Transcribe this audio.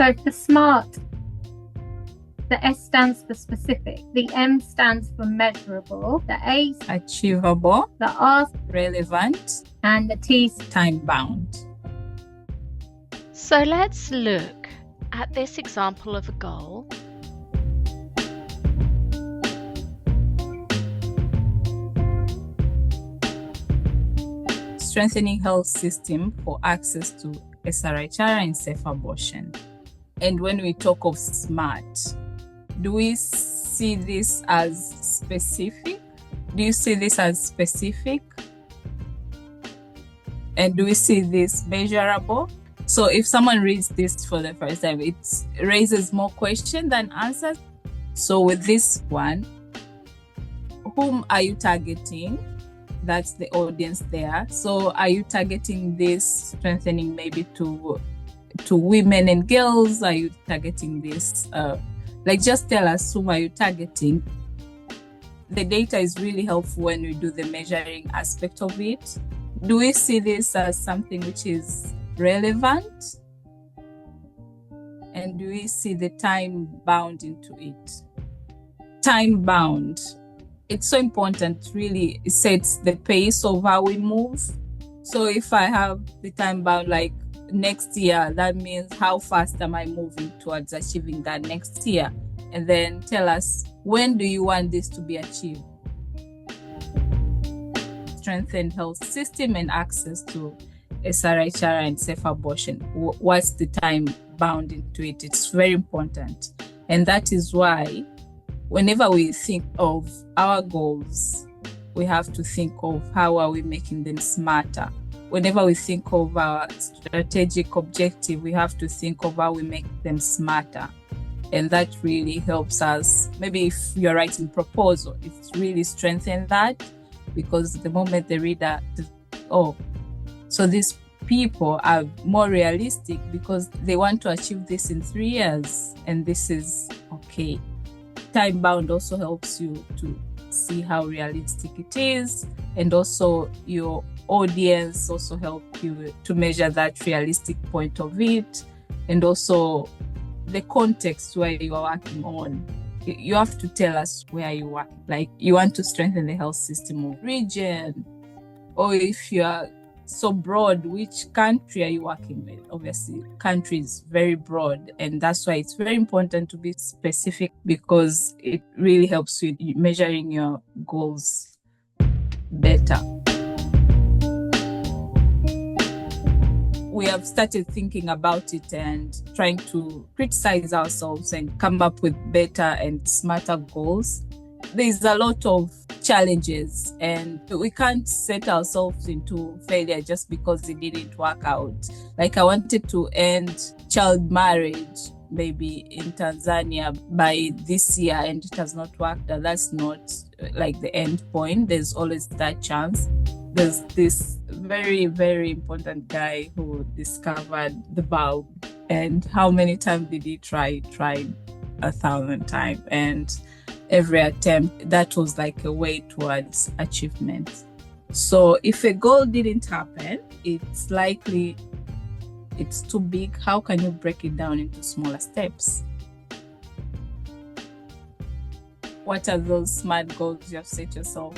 So for SMART, the S stands for specific, the M stands for measurable, the A achievable, the R relevant, and the T time bound. So let's look at this example of a goal. Strengthening health system for access to SRHR and safe abortion. And when we talk of SMART, do we see this as specific? Do you see this as specific? And do we see this measurable? So if someone reads this for the first time, it raises more questions than answers. So with this one, whom are you targeting? That's the audience there. So are you targeting this strengthening maybe to women and girls? Are you targeting this? Just tell us, whom are you targeting? The data is really helpful when we do the measuring aspect of it. Do we see this as something which is relevant? And do we see the time bound into it? Time bound. It's so important, really. It sets the pace of how we move. So if I have the time bound, like next year, that means how fast am I moving towards achieving that next year? And then tell us, when do you want this to be achieved? Strengthen health system and access to SRHR and safe abortion. What's the time bound into it? It's very important. And that is why whenever we think of our goals, we have to think of how are we making them smarter. Whenever we think of our strategic objective, we have to think of how we make them smarter. And that really helps us. Maybe if you're writing proposal, it's really strengthen that, because the moment the reader, so these people are more realistic because they want to achieve this in 3 years, and this is okay. Time bound also helps you to see how realistic it is, and also your audience also help you to measure that realistic point of it, and also the context where you are working on. You have to tell us where you work. Like, you want to strengthen the health system of region, or if you are so broad, which country are you working with? Obviously, country is very broad, and that's why it's very important to be specific, because it really helps with measuring your goals better. We have started thinking about it and trying to criticize ourselves and come up with better and smarter goals. There's a lot of challenges, and we can't set ourselves into failure just because it didn't work out. Like, I wanted to end child marriage maybe in Tanzania by this year, and it has not worked. That's not like the end point. There's always that chance. There's this very, very important guy who discovered the bulb, and how many times did he try? Tried 1,000 times, and every attempt, that was like a way towards achievement. So if a goal didn't happen, it's likely it's too big. How can you break it down into smaller steps? What are those SMART goals you have set yourself?